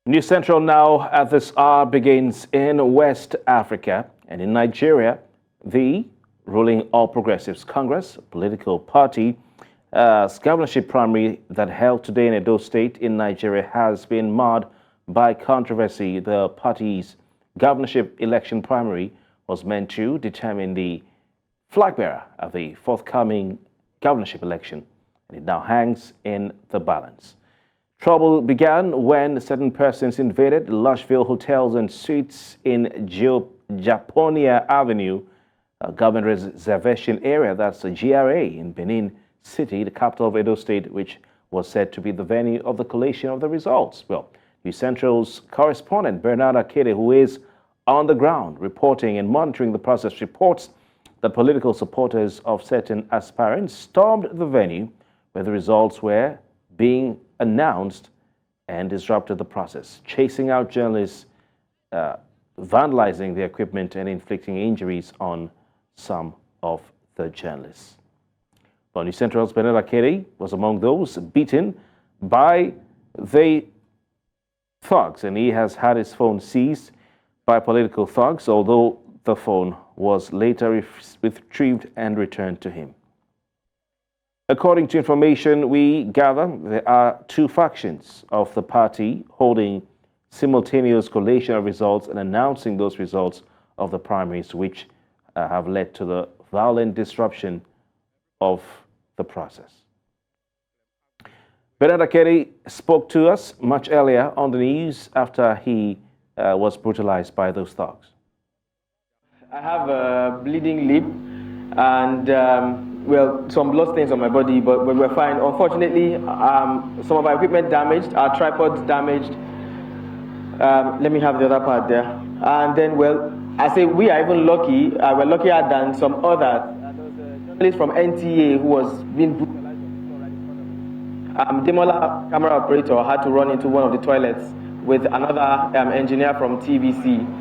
News Central now at this hour begins in West Africa and in Nigeria. The ruling All Progressives Congress political party governorship primary that held today in Edo State in Nigeria has been marred by controversy. The party's governorship election primary was meant to determine the flag bearer of the forthcoming governorship election, and it now hangs in the balance. Trouble began when certain persons invaded Lushville hotels and suites in Japonia Avenue, a government reservation area, that's a GRA in Benin City, the capital of Edo State, which was said to be the venue of the collation of the results. Well, News Central's correspondent Bernard Akede, who is on the ground reporting and monitoring the process, reports that political supporters of certain aspirants stormed the venue where the results were being announced and disrupted the process, chasing out journalists, vandalizing the equipment and inflicting injuries on some of the journalists. News Central's Bernard Akede was among those beaten by the thugs, and he has had his phone seized by political thugs, although the phone was later retrieved and returned to him. According to information we gather, there are two factions of the party holding simultaneous collation of results and announcing those results of the primaries, which have led to the violent disruption of the process. Bernard Akede spoke to us much earlier on the news after he was brutalized by those thugs. I have a bleeding lip and well, some blood stains on my body, but we're fine. Unfortunately, some of our equipment damaged, our tripods damaged. Let me have the other part there. And then, well, I say we are even lucky. We're luckier than some others. There was a journalist from NTA who was being brutalized. Demola, camera operator, had to run into one of the toilets with another engineer from TVC.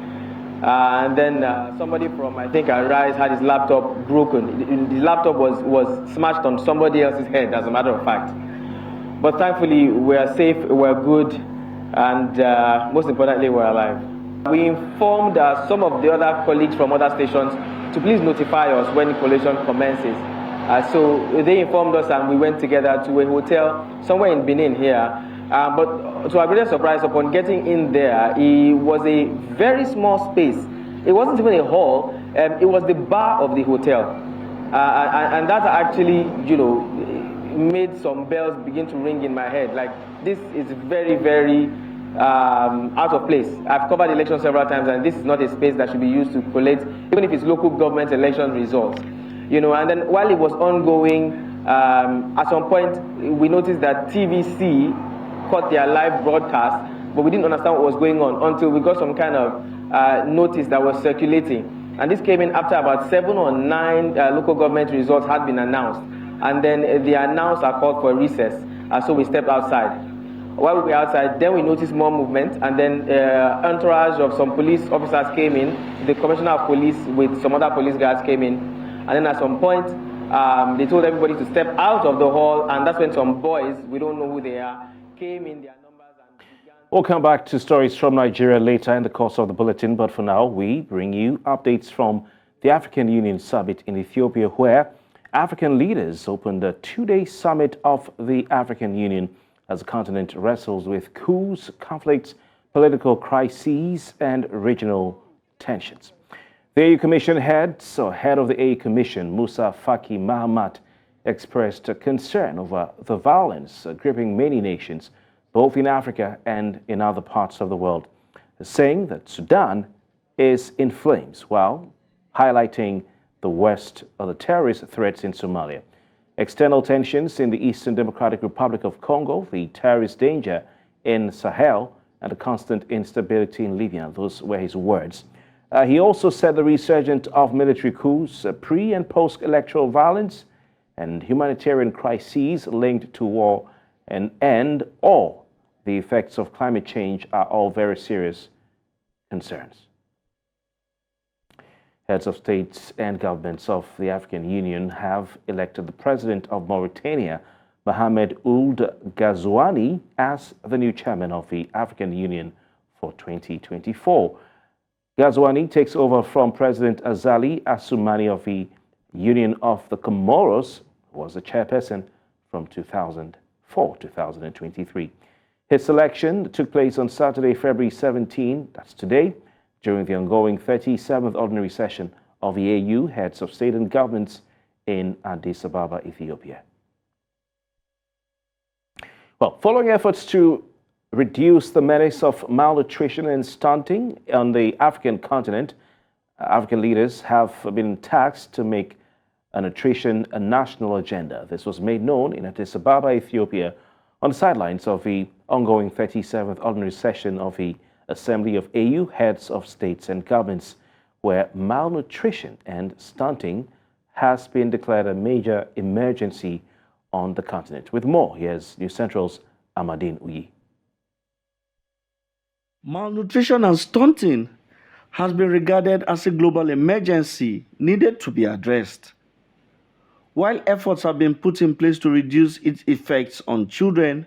And then somebody from, I think, Arise had his laptop broken. His laptop was smashed on somebody else's head, as a matter of fact. But thankfully, we're safe, we're good, and most importantly, we're alive. We informed some of the other colleagues from other stations to please notify us when collation commences. So they informed us, and we went together to a hotel somewhere in Benin here. But to our greatest surprise, upon getting in there, it was a very small space. It wasn't even a hall. It was the bar of the hotel. And that actually, made some bells begin to ring in my head. Like, this is very, very out of place. I've covered elections several times, and this is not a space that should be used to collate, even if it's local government election results. And then while it was ongoing, at some point, we noticed that TVC caught their live broadcast, but we didn't understand what was going on until we got some kind of notice that was circulating. And this came in after about 7 or 9 local government results had been announced. And then the announcer called for a recess, so we stepped outside. While we were outside, then we noticed more movement, and then entourage of some police officers came in. The commissioner of police with some other police guards came in. And then at some point, they told everybody to step out of the hall, and that's when some boys, we don't know who they are, came in their numbers and began. We'll come back to stories from Nigeria later in the course of the bulletin, but for now, we bring you updates from the African Union Summit in Ethiopia, where African leaders opened a 2-day summit of the African Union as the continent wrestles with coups, conflicts, political crises, and regional tensions. The AU Commission head of the AU Commission, Musa Faki Mahamat, expressed concern over the violence gripping many nations, both in Africa and in other parts of the world, saying that Sudan is in flames while highlighting the worst of the terrorist threats in Somalia, external tensions in the Eastern Democratic Republic of Congo, the terrorist danger in Sahel, and the constant instability in Libya. Those were his words. He also said the resurgence of military coups, pre- and post-electoral violence, and humanitarian crises linked to war and all the effects of climate change are all very serious concerns. Heads of states and governments of the African Union have elected the president of Mauritania, Mohamed Ould Ghazouani as the new chairman of the African Union for 2024. Ghazouani takes over from President Azali Assoumani of the Union of the Comoros, who was the chairperson from 2004-2023. His selection took place on Saturday, February 17, that's today, during the ongoing 37th Ordinary Session of the AU Heads of State and Governments in Addis Ababa, Ethiopia. Well, following efforts to reduce the menace of malnutrition and stunting on the African continent, African leaders have been tasked to make nutrition a national agenda. This was made known in Addis Ababa, Ethiopia, on the sidelines of the ongoing 37th Ordinary Session of the Assembly of AU Heads of States and Governments, where malnutrition and stunting has been declared a major emergency on the continent. With more, here's News Central's Amadine Uyi. Malnutrition and stunting has been regarded as a global emergency needed to be addressed. While efforts have been put in place to reduce its effects on children,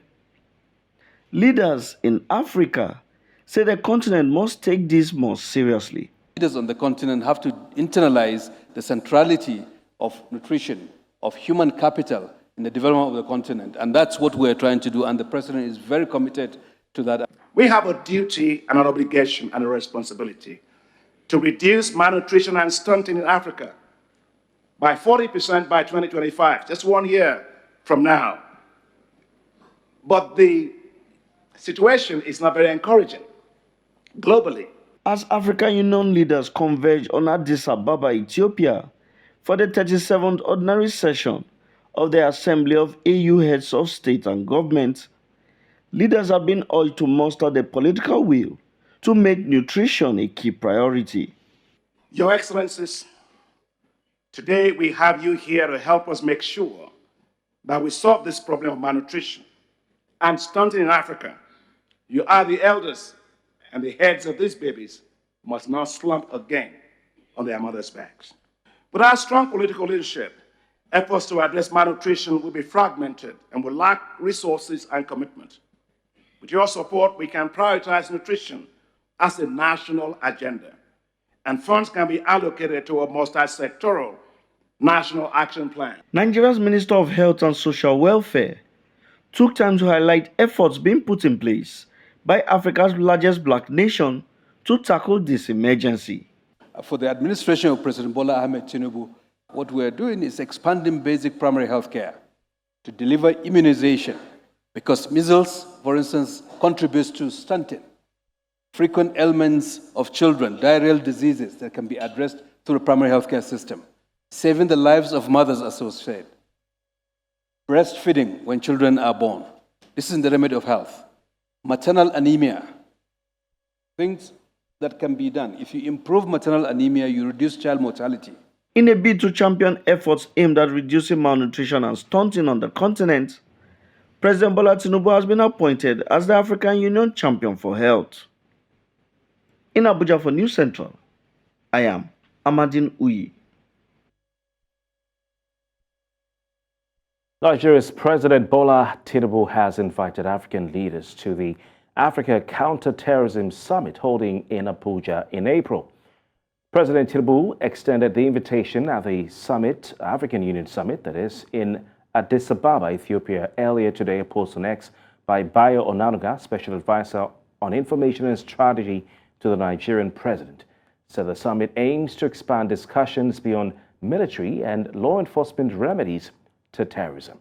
leaders in Africa say the continent must take this more seriously. Leaders on the continent have to internalize the centrality of nutrition, of human capital in the development of the continent. And that's what we're trying to do, and the President is very committed to that. We have a duty and an obligation and a responsibility to reduce malnutrition and stunting in Africa by 40% by 2025, just 1 year from now. But the situation is not very encouraging globally. As African Union leaders converge on Addis Ababa, Ethiopia, for the 37th Ordinary Session of the Assembly of AU Heads of State and Government, leaders have been urged to muster the political will to make nutrition a key priority. Your Excellencies, today we have you here to help us make sure that we solve this problem of malnutrition and stunting in Africa. You are the elders, and the heads of these babies must not slump again on their mothers' backs. Without strong political leadership, efforts to address malnutrition will be fragmented and will lack resources and commitment. With your support, we can prioritize nutrition as a national agenda, and funds can be allocated to a multi-sectoral national action plan. Nigeria's Minister of Health and Social Welfare took time to highlight efforts being put in place by Africa's largest black nation to tackle this emergency. For the administration of President Bola Ahmed Tinubu, what we're doing is expanding basic primary health care to deliver immunization, because measles, for instance, contributes to stunting, frequent ailments of children, diarrheal diseases that can be addressed through the primary health care system, saving the lives of mothers, as was said, breastfeeding when children are born. This is in the remedy of health. Maternal anemia, things that can be done. If you improve maternal anemia, you reduce child mortality. In a bid to champion efforts aimed at reducing malnutrition and stunting on the continent, President Bola Tinubu has been appointed as the African Union Champion for Health. In Abuja for News Central, I am Amadine Uyi. Nigeria's President Bola Tinubu has invited African leaders to the Africa Counter-Terrorism Summit holding in Abuja in April. President Tinubu extended the invitation at the summit, African Union Summit, that is, in Addis Ababa, Ethiopia, earlier today. A post on X by Bayo Onanuga, Special Advisor on Information and Strategy to the Nigerian President, said the summit aims to expand discussions beyond military and law enforcement remedies to terrorism.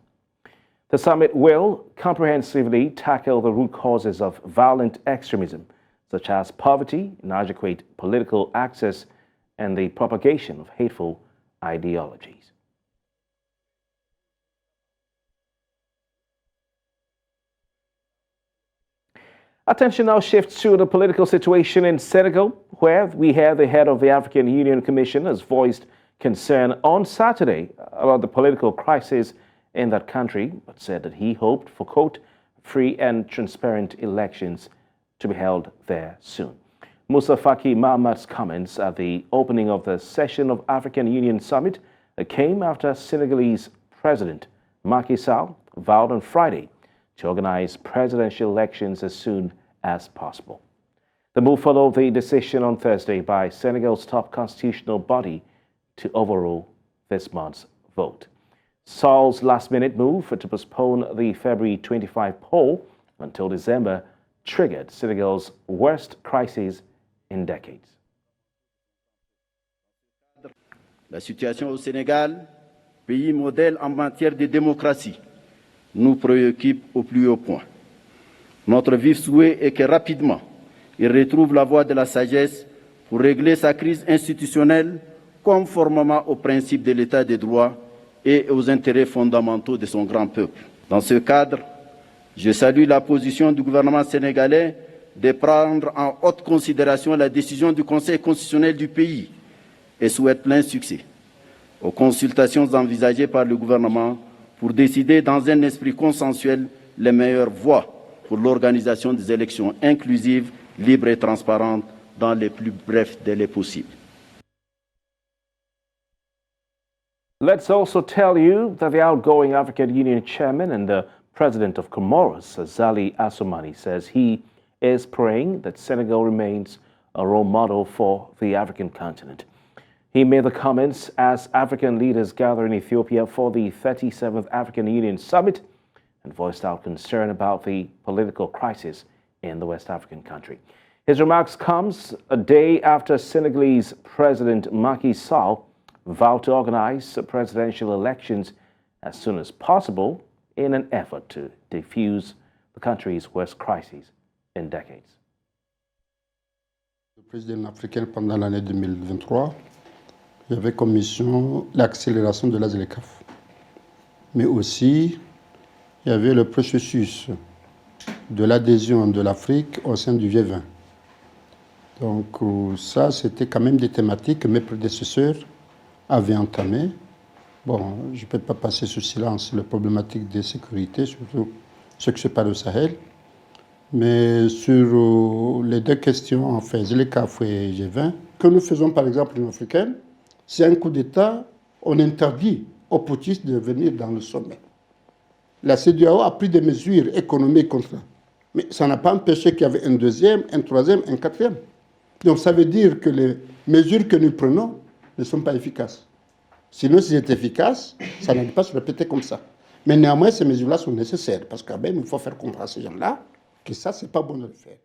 The summit will comprehensively tackle the root causes of violent extremism, such as poverty, inadequate political access, and the propagation of hateful ideologies. Attention now shifts to the political situation in Senegal, where we hear the head of the African Union Commission has voiced concern on Saturday about the political crisis in that country, but said that he hoped for, quote, free and transparent elections to be held there soon. Musa Faki Mahamat's comments at the opening of the session of African Union Summit came after Senegalese President Macky Sall vowed on Friday to organize presidential elections as soon as possible. The move followed the decision on Thursday by Senegal's top constitutional body to overrule this month's vote. Sall's last-minute move to postpone the February 25 poll until December triggered Senegal's worst crisis in decades. La situation au Sénégal, pays modèle en matière de démocratie, nous préoccupe au plus haut point. Notre vif souhait est que rapidement, il retrouve la voie de la sagesse pour régler sa crise institutionnelle conformément aux principes de l'État de droit et aux intérêts fondamentaux de son grand peuple. Dans ce cadre, je salue la position du gouvernement sénégalais de prendre en haute considération la décision du Conseil constitutionnel du pays et souhaite plein succès aux consultations envisagées par le gouvernement pour décider dans un esprit consensuel les meilleures voies pour l'organisation des élections inclusives, libres et transparentes dans les plus brefs délais possibles. Let's also tell you that the outgoing African Union chairman and the president of Comoros, Azali Assoumani, says he is praying that Senegal remains a role model for the African continent. He made the comments as African leaders gather in Ethiopia for the 37th African Union Summit and voiced out concern about the political crisis in the West African country. His remarks comes a day after Senegalese President Macky Sall vowed to organize presidential elections as soon as possible in an effort to defuse the country's worst crisis in decades. Le président africain pendant l'année 2023, il y avait comme mission l'accélération de la ZLECAF. Mais aussi, il y avait le processus de l'adhésion de l'Afrique au sein du G20. Donc ça, c'était quand même des thématiques que mes prédécesseurs avaient entamées. Bon, je ne peux pas passer sous silence les problématiques de sécurité, surtout ce qui se passe au Sahel. Mais sur les deux questions, en fait, ZLECAF et G20, que nous faisons par exemple en africaine, c'est un coup d'État, on interdit aux putschistes de venir dans le sommet. La CEDEAO a pris des mesures économiques contre ça. Mais ça n'a pas empêché qu'il y avait un deuxième, un troisième, un quatrième. Donc ça veut dire que les mesures que nous prenons ne sont pas efficaces. Sinon, si c'était efficace, ça n'allait pas se répéter comme ça. Mais néanmoins, ces mesures-là sont nécessaires parce que même il faut faire comprendre à ces gens-là que ça, c'est pas bon de le faire.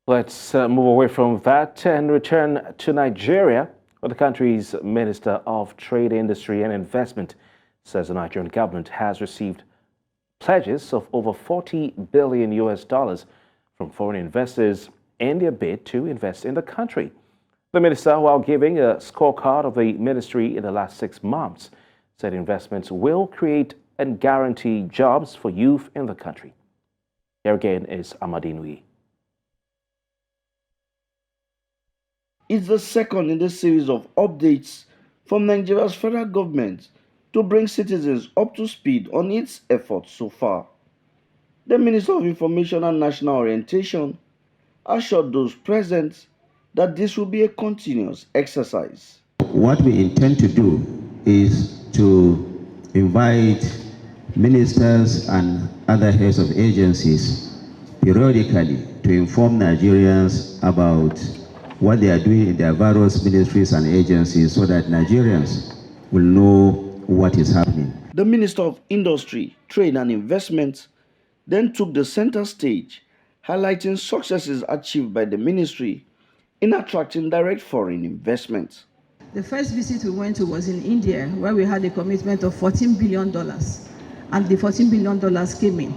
Let's move away from that and return to Nigeria, where the country's Minister of Trade, Industry and Investment says the Nigerian government has received pledges of over $40 billion from foreign investors in their bid to invest in the country. The minister, while giving a scorecard of the ministry in the last 6 months, said investments will create and guarantee jobs for youth in the country. Here again is Amadinui. It's the second in the series of updates from Nigeria's federal government to bring citizens up to speed on its efforts so far. The Minister of Information and National Orientation assured those present that this will be a continuous exercise. What we intend to do is to invite ministers and other heads of agencies periodically to inform Nigerians about what they are doing in their various ministries and agencies so that Nigerians will know what is happening. The Minister of Industry, Trade and Investment then took the center stage, highlighting successes achieved by the ministry in attracting direct foreign investment. The first visit we went to was in India, where we had a commitment of $14 billion, and the $14 billion came in.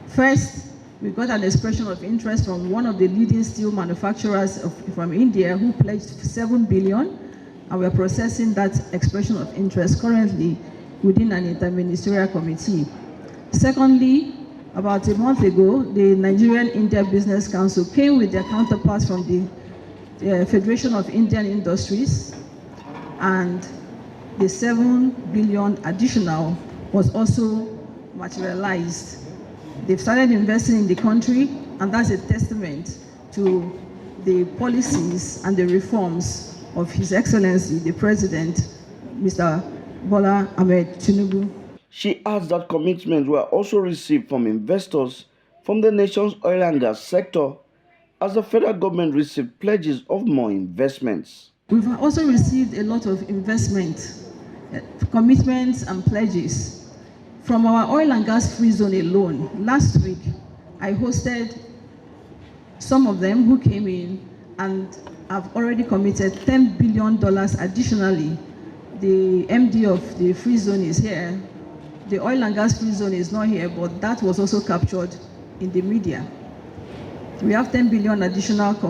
First, we got an expression of interest from one of the leading steel manufacturers from India who pledged $7 billion, and we're processing that expression of interest currently within an interministerial committee. Secondly, about a month ago, the Nigerian-India Business Council came with their counterparts from the Federation of Indian Industries, and the $7 billion additional was also materialized. They've started investing in the country, and that's a testament to the policies and the reforms of His Excellency, the President, Mr. Bola Ahmed Tinubu. She adds that commitments were also received from investors from the nation's oil and gas sector, as the federal government received pledges of more investments. We've also received a lot of investment, commitments and pledges. From our oil and gas free zone alone, last week, I hosted some of them who came in and have already committed $10 billion additionally. The MD of the free zone is here. The oil and gas free zone is not here, but that was also captured in the media. We have $10 billion additionally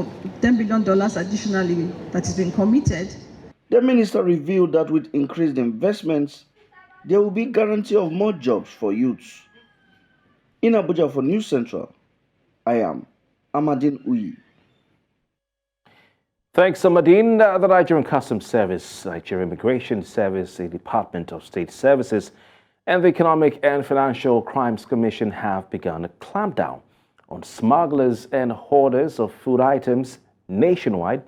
that has been committed. The minister revealed that with increased investments, there will be guarantee of more jobs for youths. In Abuja for News Central, I am Amadine Uyi. Thanks, Amadine. The Nigerian Customs Service, Nigerian Immigration Service, the Department of State Services, and the Economic and Financial Crimes Commission have begun a clampdown on smugglers and hoarders of food items nationwide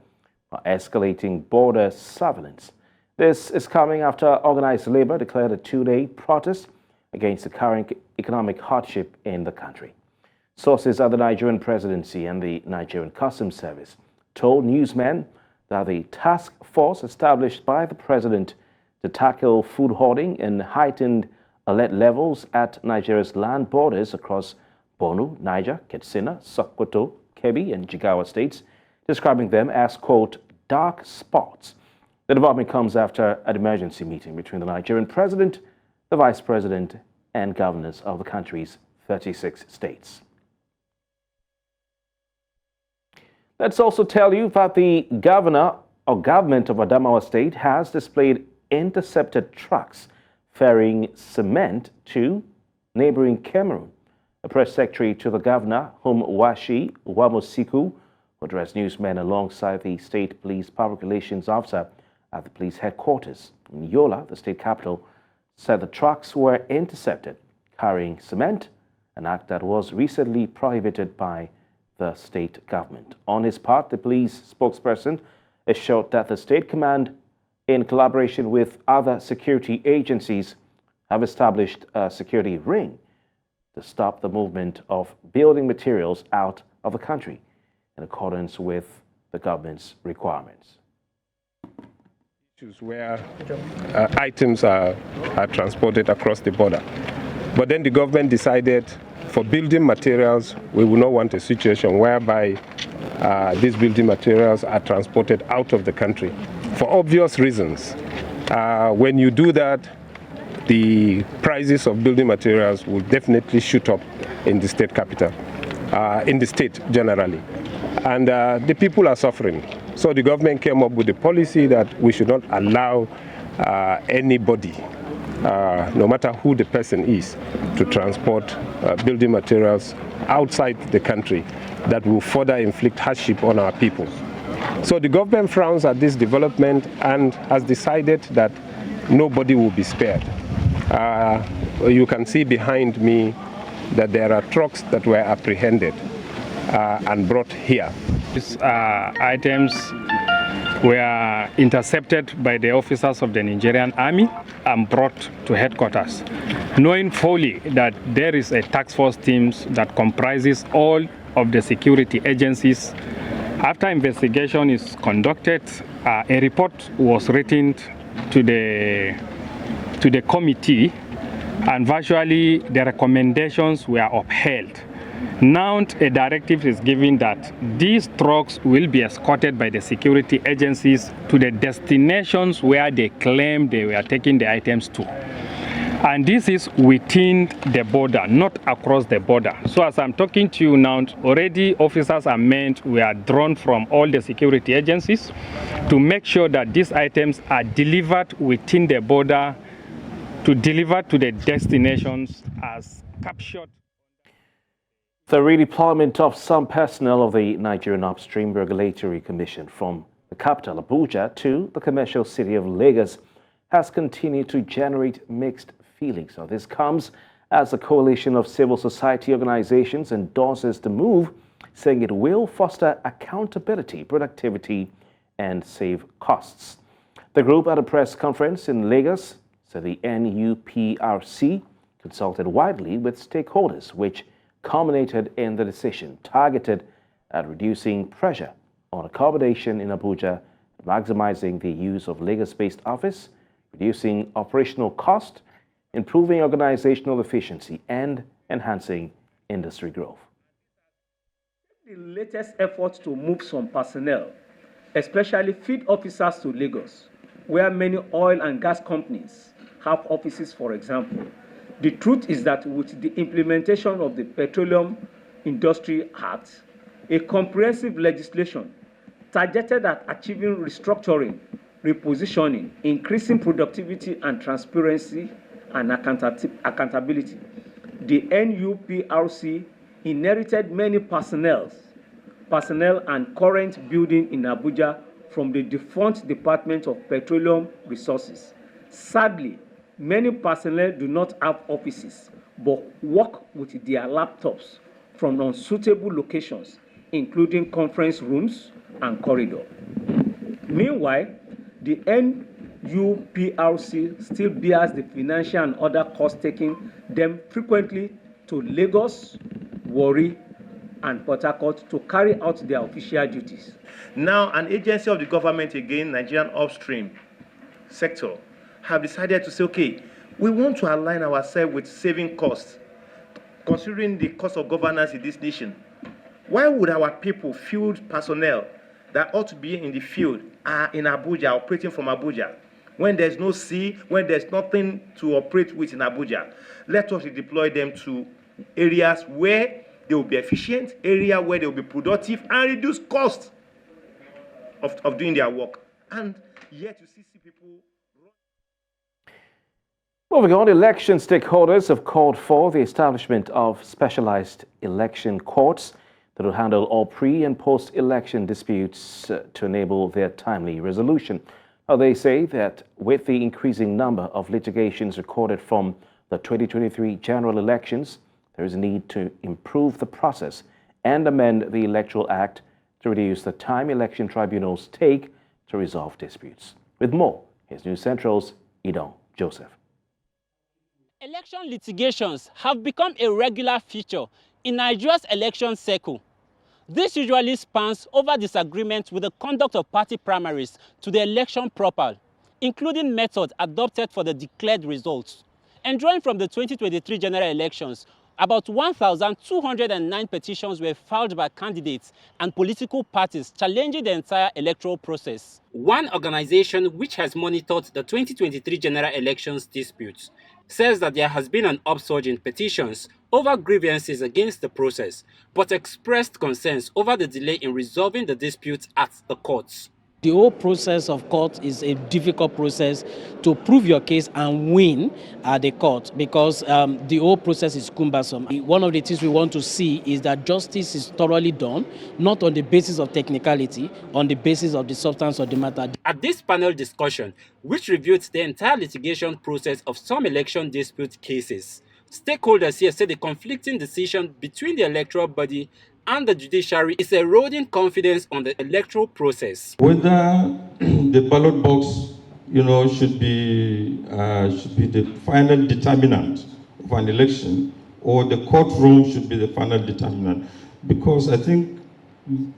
by escalating border surveillance. This is coming after organized labor declared a two-day protest against the current economic hardship in the country. Sources at the Nigerian Presidency and the Nigerian Customs Service told newsmen that the task force established by the president to tackle food hoarding and heightened alert levels at Nigeria's land borders across Borno, Niger, Katsina, Sokoto, Kebbi, and Jigawa states, describing them as, quote, dark spots. The development comes after an emergency meeting between the Nigerian president, the vice president, and governors of the country's 36 states. Let's also tell you that the governor or government of Adamawa State has displayed intercepted trucks ferrying cement to neighboring Cameroon. A press secretary to the governor, Washi Wamosiku, who addressed newsmen alongside the state police public relations officer at the police headquarters in Yola, the state capital, said the trucks were intercepted carrying cement, an act that was recently prohibited by the state government. On his part, the police spokesperson assured that the state command, in collaboration with other security agencies, have established a security ring to stop the movement of building materials out of the country in accordance with the government's requirements. Where items are transported across the border. But then the government decided for building materials, we will not want a situation whereby these building materials are transported out of the country. For obvious reasons, when you do that, the prices of building materials will definitely shoot up in the state capital, in the state generally. And the people are suffering. So the government came up with a policy that we should not allow anybody, no matter who the person is, to transport building materials outside the country that will further inflict hardship on our people. So the government frowns at this development and has decided that nobody will be spared. You can see behind me that there are trucks that were apprehended and brought here. These items were intercepted by the officers of the Nigerian army and brought to headquarters, knowing fully that there is a task force team that comprises all of the security agencies. After investigation is conducted, a report was written to the committee, and virtually the recommendations were upheld. Now a directive is given that these trucks will be escorted by the security agencies to the destinations where they claim they were taking the items to. And this is within the border, not across the border. So as I'm talking to you now, already officers and men were drawn from all the security agencies to make sure that these items are delivered within the border to deliver to the destinations as captured. The redeployment of some personnel of the Nigerian Upstream Regulatory Commission from the capital, Abuja, to the commercial city of Lagos has continued to generate mixed feelings. Now, this comes as a coalition of civil society organizations endorses the move, saying it will foster accountability, productivity, and save costs. The group at a press conference in Lagos So the NUPRC consulted widely with stakeholders, which culminated in the decision targeted at reducing pressure on accommodation in Abuja, maximizing the use of Lagos-based office, reducing operational cost, improving organizational efficiency, and enhancing industry growth. The latest efforts to move some personnel, especially field officers, to Lagos, where many oil and gas companies have offices, for example. The truth is that with the implementation of the Petroleum Industry Act, a comprehensive legislation targeted at achieving restructuring, repositioning, increasing productivity and transparency and accountability, the NUPRC inherited many personnel and current building in Abuja from the defunct Department of Petroleum Resources. Sadly, many personnel do not have offices, but work with their laptops from unsuitable locations, including conference rooms and corridor. Meanwhile, the NUPRC still bears the financial and other costs, taking them frequently to Lagos, Warri, and Port Harcourt to carry out their official duties. Now, an agency of the government, again, Nigerian upstream sector, have decided to say, okay, we want to align ourselves with saving costs, considering the cost of governance in this nation. Why would our people, field personnel that ought to be in the field, are in Abuja, operating from Abuja, when there's no sea, when there's nothing to operate with in Abuja? Let us redeploy them to areas where they will be efficient, area where they will be productive and reduce cost of doing their work. And yet you see people. Moving on, election stakeholders have called for the establishment of specialized election courts that will handle all pre- and post-election disputes to enable their timely resolution. Now, they say that with the increasing number of litigations recorded from the 2023 general elections, there is a need to improve the process and amend the Electoral Act to reduce the time election tribunals take to resolve disputes. With more, here's News Central's Idon Joseph. Election litigations have become a regular feature in Nigeria's election cycle. This usually spans over disagreements with the conduct of party primaries to the election proper, including methods adopted for the declared results. And drawing from the 2023 general elections, about 1,209 petitions were filed by candidates and political parties challenging the entire electoral process. One organization which has monitored the 2023 general elections disputes says that there has been an upsurge in petitions over grievances against the process, but expressed concerns over the delay in resolving the disputes at the courts. The whole process of court is a difficult process to prove your case and win at the court, because the whole process is cumbersome. One of the things we want to see is that justice is thoroughly done, not on the basis of technicality, on the basis of the substance of the matter. At this panel discussion, which reviewed the entire litigation process of some election dispute cases, stakeholders here say the conflicting decision between the electoral body and the judiciary is eroding confidence on the electoral process. Whether the ballot box, should be the final determinant of an election, or the courtroom should be the final determinant, because I think,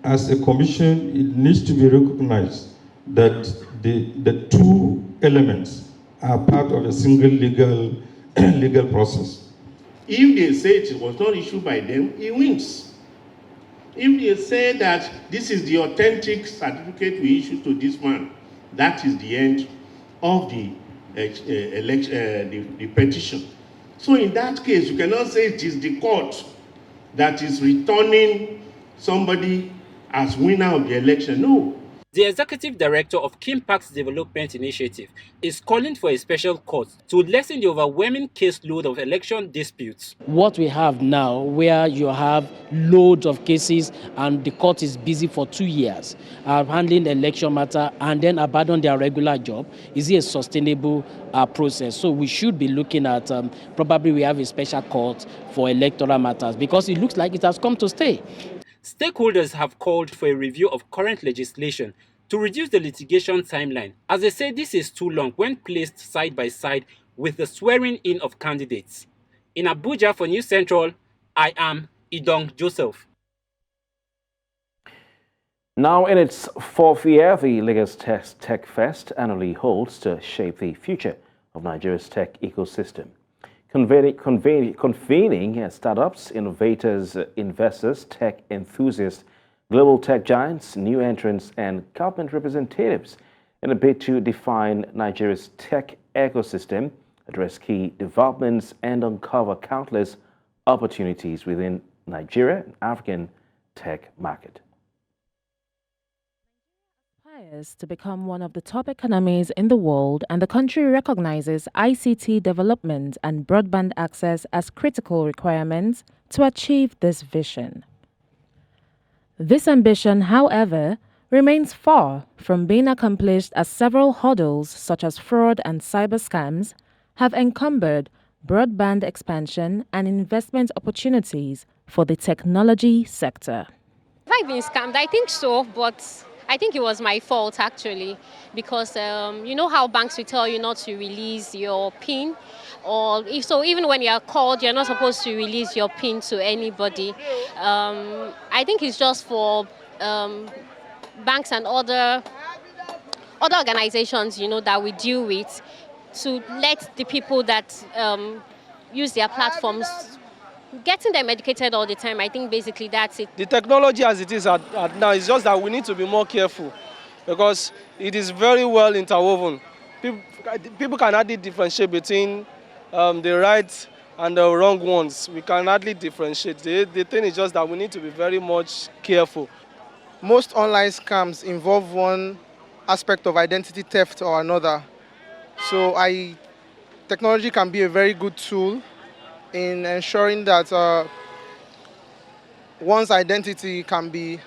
as a commission, it needs to be recognized that the two elements are part of a single legal process. If they say it was not issued by them, he wins. If they say that this is the authentic certificate we issued to this man, that is the end of the petition. So in that case, you cannot say it is the court that is returning somebody as winner of the election. No. The executive director of King Park's Development Initiative is calling for a special court to lessen the overwhelming caseload of election disputes. What we have now, where you have loads of cases and the court is busy for 2 years handling the election matter and then abandon their regular job, is it a sustainable process? So we should be looking at probably we have a special court for electoral matters, because it looks like it has come to stay. Stakeholders have called for a review of current legislation to reduce the litigation timeline, as they say this is too long when placed side by side with the swearing in of candidates. In Abuja for News Central, I am Idong Joseph. Now in its fourth year, the Lagos Tech Fest annually holds to shape the future of Nigeria's tech ecosystem. Convening startups, innovators, investors, tech enthusiasts, global tech giants, new entrants, and government representatives in a bid to define Nigeria's tech ecosystem, address key developments, and uncover countless opportunities within Nigeria and African tech market. To become one of the top economies in the world, and the country recognizes ICT development and broadband access as critical requirements to achieve this vision. This ambition, however, remains far from being accomplished as several hurdles such as fraud and cyber scams have encumbered broadband expansion and investment opportunities for the technology sector. Have I been scammed? I think so, but I think it was my fault actually, because you know how banks will tell you not to release your PIN, so even when you are called, you're not supposed to release your PIN to anybody. I think it's just for banks and other organizations, you know, that we deal with, to let the people that use their platforms, getting them educated all the time. I think basically that's it. The technology as it is at now is just that we need to be more careful, because it is very well interwoven. People can hardly differentiate between the right and the wrong ones. We can hardly differentiate. The thing is just that we need to be very much careful. Most online scams involve one aspect of identity theft or another. So technology can be a very good tool in ensuring that one's identity can be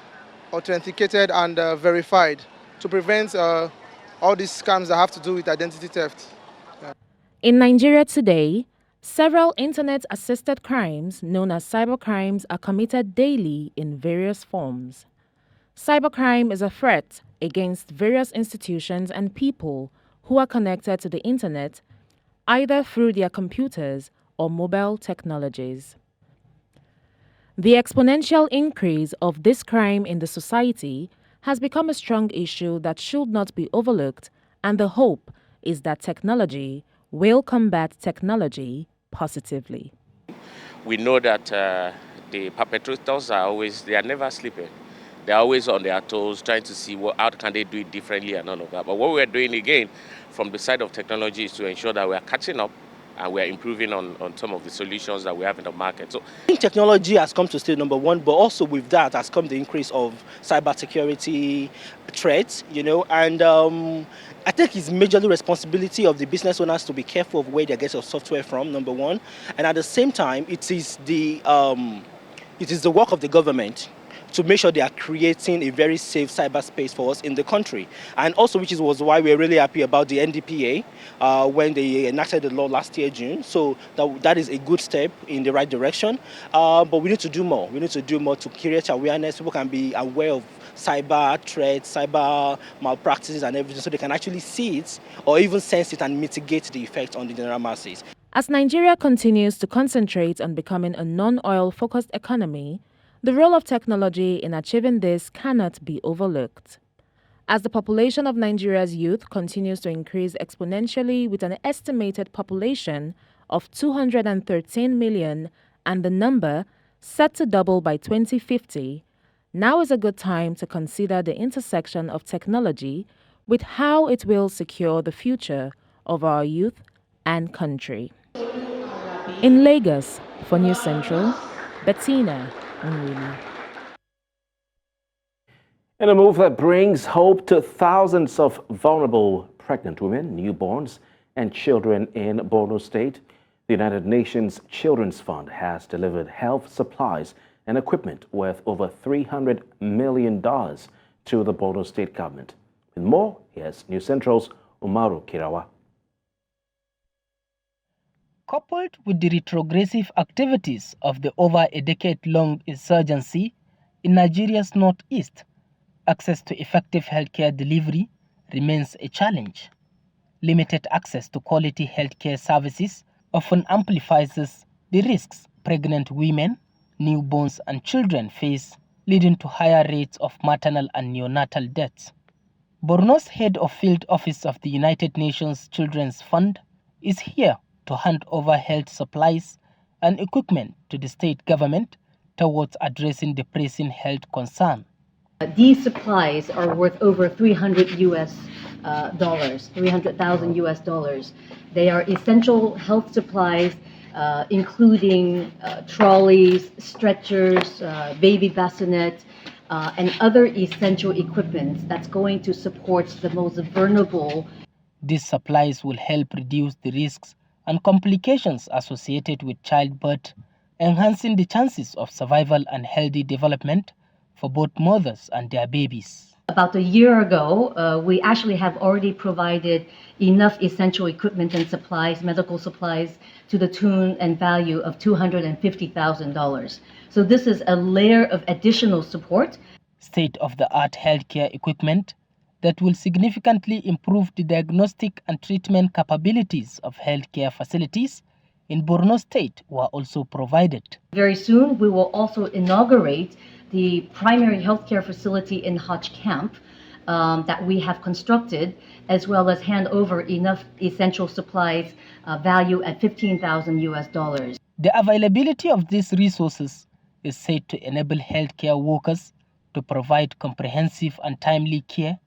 authenticated and verified to prevent all these scams that have to do with identity theft. Yeah. In Nigeria today, several internet-assisted crimes known as cybercrimes are committed daily in various forms. Cybercrime is a threat against various institutions and people who are connected to the internet, either through their computers or mobile technologies. The exponential increase of this crime in the society has become a strong issue that should not be overlooked, and the hope is that technology will combat technology positively. We know that the perpetrators they are never sleeping. They're always on their toes trying to see how can they do it differently and all of that. But what we're doing again from the side of technology is to ensure that we are catching up and we are improving on some of the solutions that we have in the market. So I think technology has come to stay, number one, but also with that has come the increase of cybersecurity threats, you know, and I think it's majorly responsibility of the business owners to be careful of where they get their software from, number one, and at the same time, it is the work of the government to make sure they are creating a very safe cyberspace for us in the country. And also, which was why we're really happy about the NDPA when they enacted the law last year, June. So that is a good step in the right direction. But we need to do more. We need to do more to create awareness. People can be aware of cyber threats, cyber malpractices and everything, so they can actually see it or even sense it and mitigate the effect on the general masses. As Nigeria continues to concentrate on becoming a non-oil focused economy, the role of technology in achieving this cannot be overlooked. As the population of Nigeria's youth continues to increase exponentially with an estimated population of 213 million and the number set to double by 2050, now is a good time to consider the intersection of technology with how it will secure the future of our youth and country. In Lagos, for News Central, Bettina. In a move that brings hope to thousands of vulnerable pregnant women, newborns, and children in Borno State, the United Nations Children's Fund has delivered health supplies and equipment worth over $300 million to the Borno State government. With more, here's News Central's Umaru Kirawa. Coupled with the retrogressive activities of the over a decade-long insurgency in Nigeria's northeast, access to effective healthcare delivery remains a challenge. Limited access to quality healthcare services often amplifies the risks pregnant women, newborns, and children face, leading to higher rates of maternal and neonatal deaths. Borno's head of field office of the United Nations Children's Fund is here to hand over health supplies and equipment to the state government towards addressing the pressing health concern. These supplies are worth over $300,000 US dollars. They are essential health supplies, including trolleys, stretchers, baby bassinets, and other essential equipment that's going to support the most vulnerable. These supplies will help reduce the risks and complications associated with childbirth, enhancing the chances of survival and healthy development for both mothers and their babies. About a year ago, we actually have already provided enough essential equipment and supplies, medical supplies, to the tune and value of $250,000. So this is a layer of additional support. State-of-the-art healthcare equipment that will significantly improve the diagnostic and treatment capabilities of healthcare facilities in Borno State were also provided. Very soon, we will also inaugurate the primary healthcare facility in Hutch Camp that we have constructed, as well as hand over enough essential supplies value at $15,000 US. The availability of these resources is said to enable healthcare workers to provide comprehensive and timely care,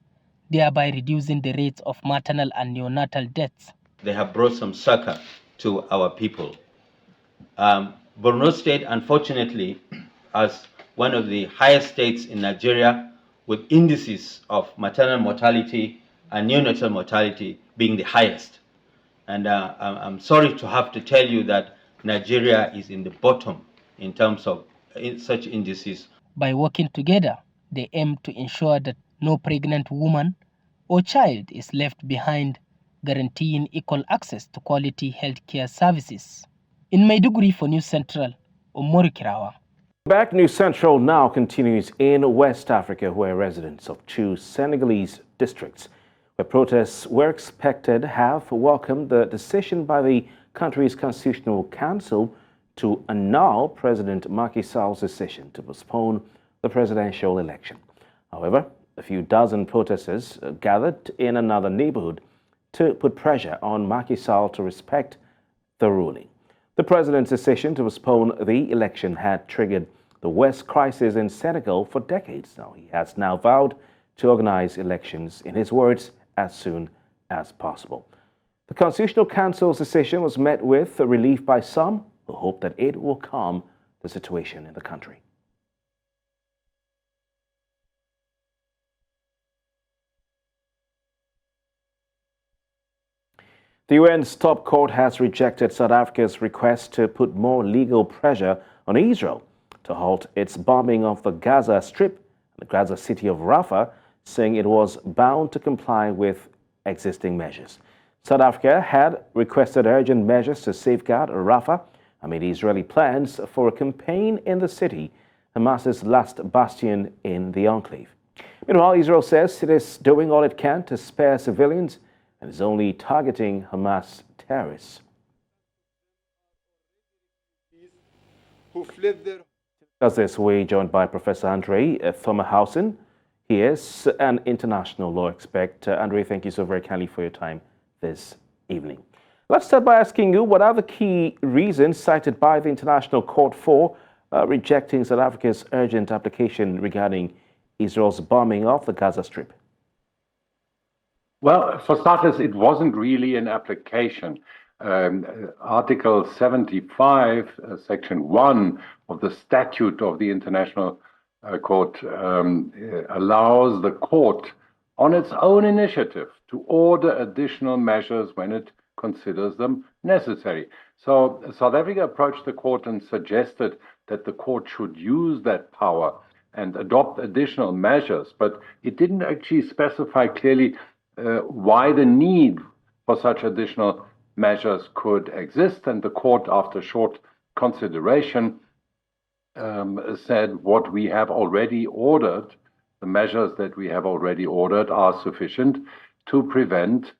thereby reducing the rates of maternal and neonatal deaths. They have brought some succor to our people. Borno State, unfortunately, as one of the highest states in Nigeria, with indices of maternal mortality and neonatal mortality being the highest. And I'm sorry to have to tell you that Nigeria is in the bottom in terms of such indices. By working together, they aim to ensure that no pregnant woman or child is left behind, guaranteeing equal access to quality healthcare services. In Maiduguri for News Central, Omori Kirawa. Back News Central now continues in West Africa, where residents of two Senegalese districts where protests were expected have welcomed the decision by the country's Constitutional Council to annul President Macky Sall's decision to postpone the presidential election. However, a few dozen protesters gathered in another neighborhood to put pressure on Macky Sall to respect the ruling. The president's decision to postpone the election had triggered the West crisis in Senegal for decades now. He has now vowed to organize elections, in his words, as soon as possible. The Constitutional Council's decision was met with relief by some who hope that it will calm the situation in the country. The UN's top court has rejected South Africa's request to put more legal pressure on Israel to halt its bombing of the Gaza Strip and the Gaza city of Rafah, saying it was bound to comply with existing measures. South Africa had requested urgent measures to safeguard Rafah amid Israeli plans for a campaign in the city, Hamas's last bastion in the enclave. Meanwhile, Israel says it is doing all it can to spare civilians and is only targeting Hamas terrorists. Who fled their... As this, we're joined by Professor Andre Thomerhausen. He is an international law expert. Andre, thank you so very kindly for your time this evening. Let's start by asking you, what are the key reasons cited by the International Court for rejecting South Africa's urgent application regarding Israel's bombing of the Gaza Strip? Well, for starters, it wasn't really an application. Article 75, Section 1 of the Statute of the International Court allows the court, on its own initiative, to order additional measures when it considers them necessary. So South Africa approached the court and suggested that the court should use that power and adopt additional measures, but it didn't actually specify clearly why the need for such additional measures could exist, and the court, after short consideration, said what we have already ordered, the measures that we have already ordered are sufficient to prevent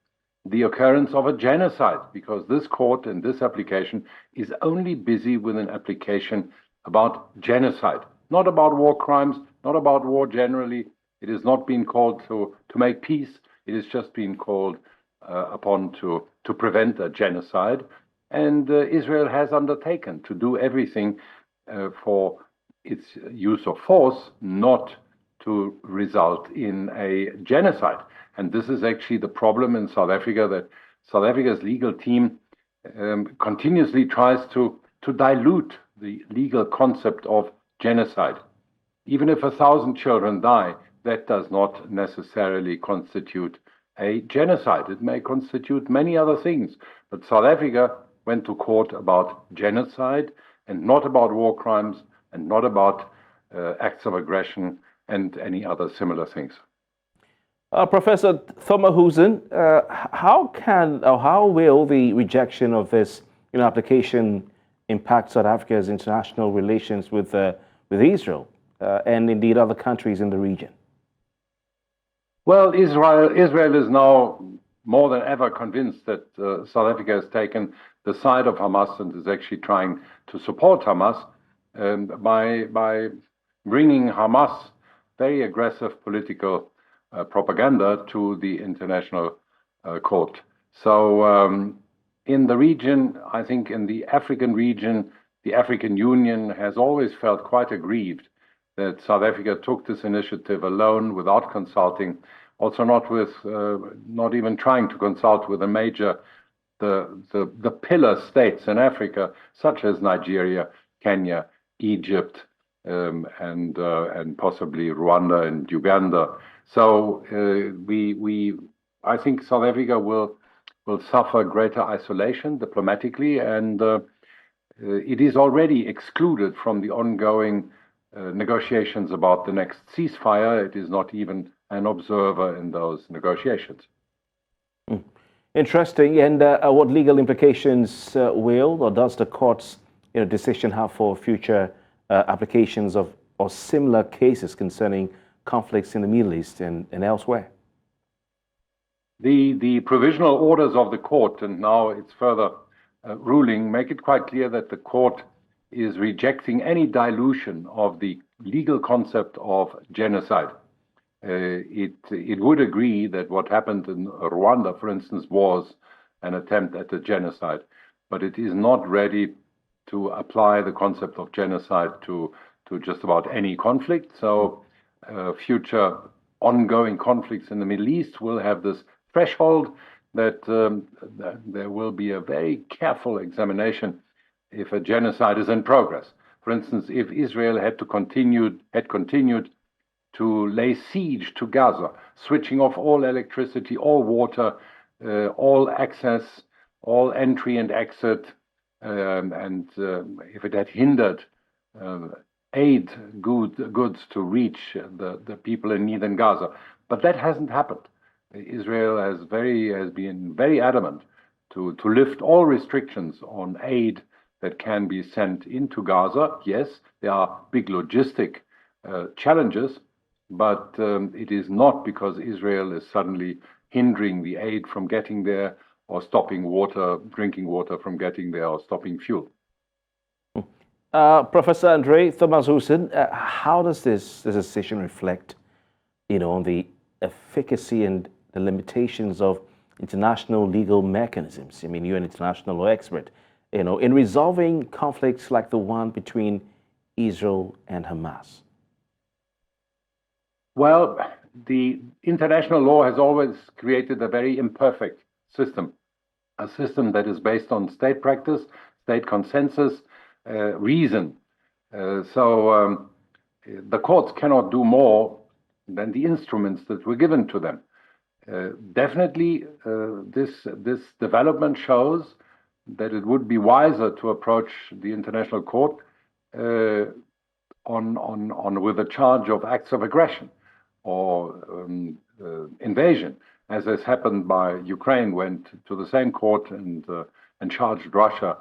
the occurrence of a genocide, because this court in this application is only busy with an application about genocide, not about war crimes, not about war generally. It is not being called to make peace. It is just being called upon to prevent a genocide. And Israel has undertaken to do everything for its use of force not to result in a genocide. And this is actually the problem in South Africa, that South Africa's legal team continuously tries to dilute the legal concept of genocide. Even if 1,000 children die, that does not necessarily constitute a genocide. It may constitute many other things. But South Africa went to court about genocide and not about war crimes and not about acts of aggression and any other similar things. Professor Thomahusen, how will the rejection of this application impact South Africa's international relations with Israel and indeed other countries in the region? Well, Israel is now more than ever convinced that South Africa has taken the side of Hamas and is actually trying to support Hamas by bringing Hamas very aggressive political propaganda to the international court. So in the region, I think in the African region, the African Union has always felt quite aggrieved that South Africa took this initiative alone without consulting, also not even trying to consult with the pillar states in Africa, such as Nigeria, Kenya, Egypt, and possibly Rwanda and Uganda. So I think South Africa will suffer greater isolation diplomatically, and it is already excluded from the ongoing negotiations about the next ceasefire. It is not even an observer in those negotiations. Interesting. And what legal implications will or does the court's decision have for future applications of or similar cases concerning conflicts in the Middle East and elsewhere? The provisional orders of the court and now its further ruling make it quite clear that the court is rejecting any dilution of the legal concept of genocide. It would agree that what happened in Rwanda, for instance, was an attempt at a genocide, but it is not ready to apply the concept of genocide to just about any conflict. So future ongoing conflicts in the Middle East will have this threshold that there will be a very careful examination if a genocide is in progress. For instance, if Israel had continued to lay siege to Gaza, switching off all electricity, all water, all access, all entry and exit, and if it had hindered aid goods to reach the people in need in Gaza. But that hasn't happened. Israel has been very adamant to lift all restrictions on aid that can be sent into Gaza. Yes, there are big logistic challenges, but it is not because Israel is suddenly hindering the aid from getting there or stopping drinking water from getting there or stopping fuel. Professor Andre Thomahusen, how does this decision reflect, on the efficacy and the limitations of international legal mechanisms? I mean, you're an international law expert, in resolving conflicts like the one between Israel and Hamas. Well, the international law has always created a very imperfect system, a system that is based on state practice, state consensus, reason. So the courts cannot do more than the instruments that were given to them. Definitely, this development shows that it would be wiser to approach the international court with a charge of acts of aggression or invasion, as has happened by Ukraine, went to the same court and charged Russia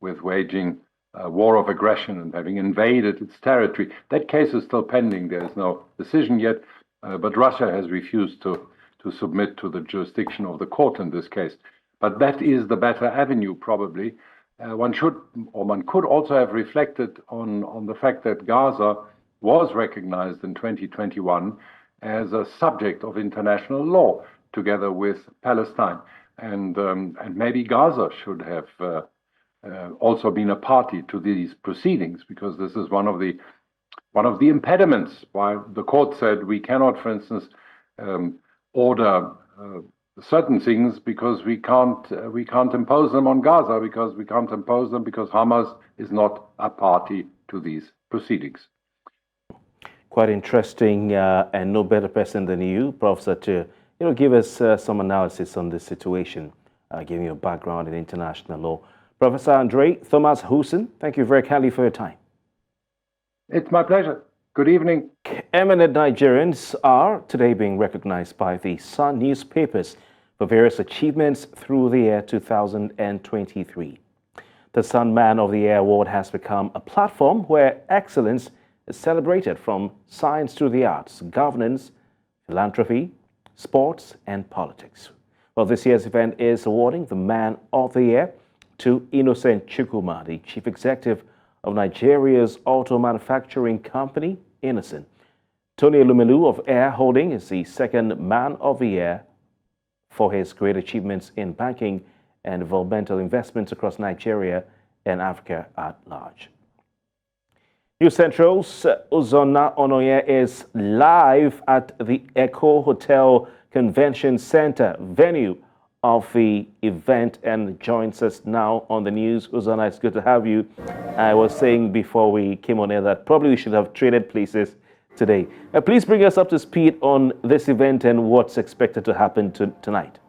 with waging a war of aggression and having invaded its territory. That case is still pending. There is no decision yet, but Russia has refused to to submit to the jurisdiction of the court in this case. But that is the better avenue, probably. One could also have reflected on the fact that Gaza was recognized in 2021 as a subject of international law, together with Palestine, and maybe Gaza should have also been a party to these proceedings, because this is one of the impediments why the court said we cannot, for instance, order certain things because we can't impose them on Gaza, because we can't impose them because Hamas is not a party to these proceedings. Quite interesting, and no better person than you, Professor, to give us some analysis on this situation, giving you a background in international law. Professor Andre Thomas Hussein, thank you very kindly for your time. It's my pleasure. Good evening. Eminent Nigerians are today being recognized by the Sun newspapers for various achievements through the year 2023. The Sun Man of the Year Award has become a platform where excellence is celebrated, from science to the arts, governance, philanthropy, sports, and politics. Well, this year's event is awarding the Man of the Year to Innocent Chukwuma, the Chief Executive of Nigeria's auto manufacturing company, Innocent. Tony Elumelu of Air Holding is the second Man of the Year for his great achievements in banking and developmental investments across Nigeria and Africa at large. News Central's Uzonna Onoye is live at the Echo Hotel Convention Center, venue of the event, and joins us now on the news. Uzonna, it's good to have you. I was saying before we came on air that probably we should have traded places today. Please bring us up to speed on this event and what's expected to happen tonight.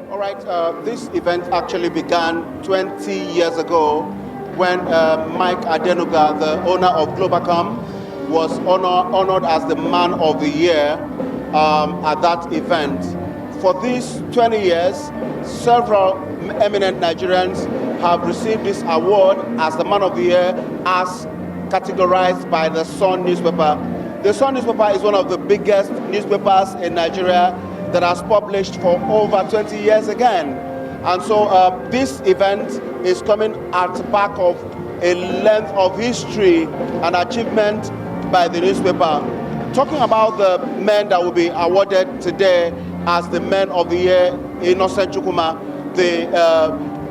All right, this event actually began 20 years ago when Mike Adenuga, the owner of Globacom, was honored as the Man of the Year at that event. For these 20 years, several eminent Nigerians have received this award as the Man of the Year, as categorized by the Sun newspaper. The Sun newspaper is one of the biggest newspapers in Nigeria that has published for over 20 years again. And so this event is coming at the back of a length of history and achievement by the newspaper. Talking about the men that will be awarded today as the Men of the Year, Innocent Chukwuma, the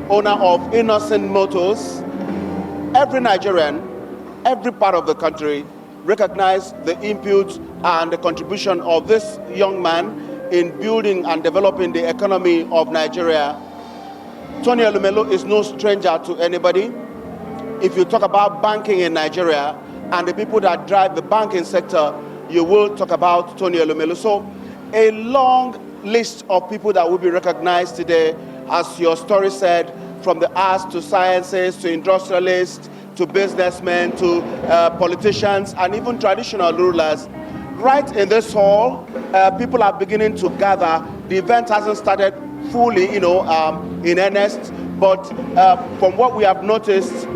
owner of Innocent Motors. Every Nigerian, every part of the country recognize the input and the contribution of this young man in building and developing the economy of Nigeria. Tony Elumelu is no stranger to anybody. If you talk about banking in Nigeria and the people that drive the banking sector, you will talk about Tony Elumelu. So a long list of people that will be recognized today, as your story said, from the arts to sciences to industrialists to businessmen to politicians and even traditional rulers. Right in this hall, people are beginning to gather. The event hasn't started fully, in earnest, but from what we have noticed,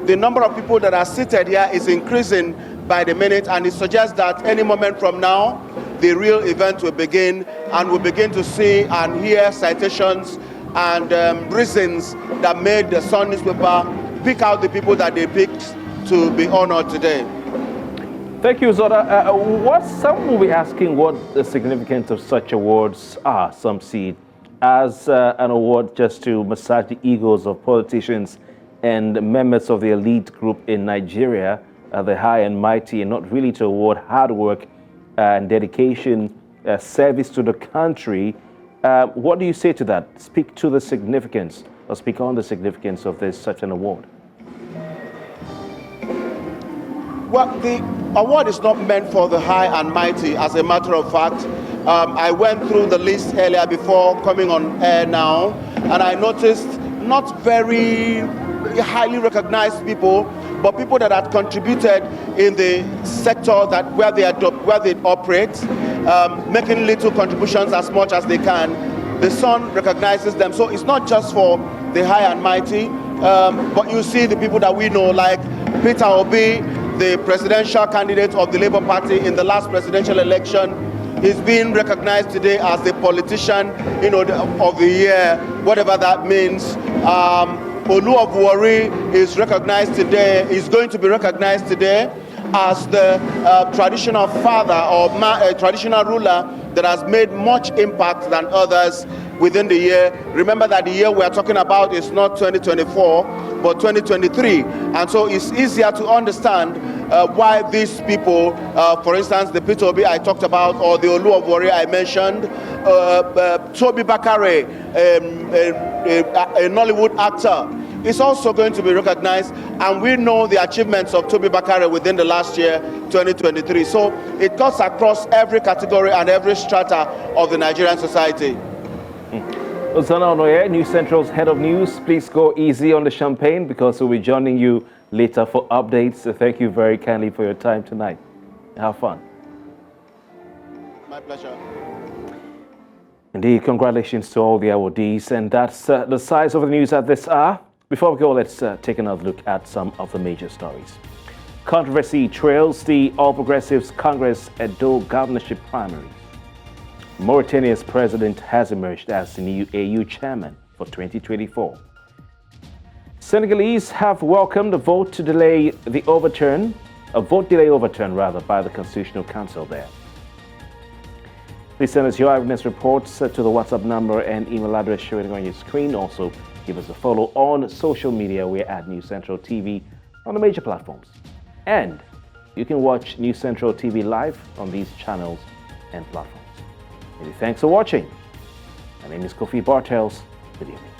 the number of people that are seated here is increasing by the minute, and it suggests that any moment from now, the real event will begin, and we'll begin to see and hear citations and reasons that made the Sun newspaper pick out the people that they picked to be honored today. Thank you, Zoda. Some will be asking what the significance of such awards are. Some see it as an award just to massage the egos of politicians and members of the elite group in Nigeria, the high and mighty, and not really to award hard work and dedication, service to the country. What do you say to that? Speak to the significance, or speak on the significance of such an award. Well, the award is not meant for the high and mighty, as a matter of fact. I went through the list earlier before coming on air now, and I noticed not very highly recognized people, but people that had contributed in the sector where they operate, making little contributions as much as they can. The Sun recognizes them. So it's not just for the high and mighty, but you see the people that we know, like Peter Obi, the presidential candidate of the Labour Party in the last presidential election, He's being recognized today as the politician, of the year, whatever that means. Olu of Warri is recognized today, is going to be recognized today as the traditional father or traditional ruler that has made much impact than others within the year. Remember that the year we are talking about is not 2024, but 2023. And so it's easier to understand why these people, for instance, the Peter Obi I talked about, or the Olu of Warri I mentioned, Toby Bakare, a Nollywood actor, is also going to be recognized, and we know the achievements of Toby Bakare within the last year, 2023. So it cuts across every category and every strata of the Nigerian society. Ozana Onoye, News Central's head of news. Please go easy on the champagne because we'll be joining you later for updates. So thank you very kindly for your time tonight. Have fun. My pleasure. Indeed, congratulations to all the awardees. And that's the size of the news at this hour. Before we go, let's take another look at some of the major stories. Controversy trails the All Progressives Congress Edo Governorship Primaries. Mauritania's president has emerged as the new AU chairman for 2024. Senegalese have welcomed a vote delay overturned by the Constitutional Council there. Please send us your eyewitness reports to the WhatsApp number and email address showing on your screen. Also, give us a follow on social media. We're at News Central TV on the major platforms. And you can watch News Central TV live on these channels and platforms. Many thanks for watching. My name is Kofi Bartels. Good evening.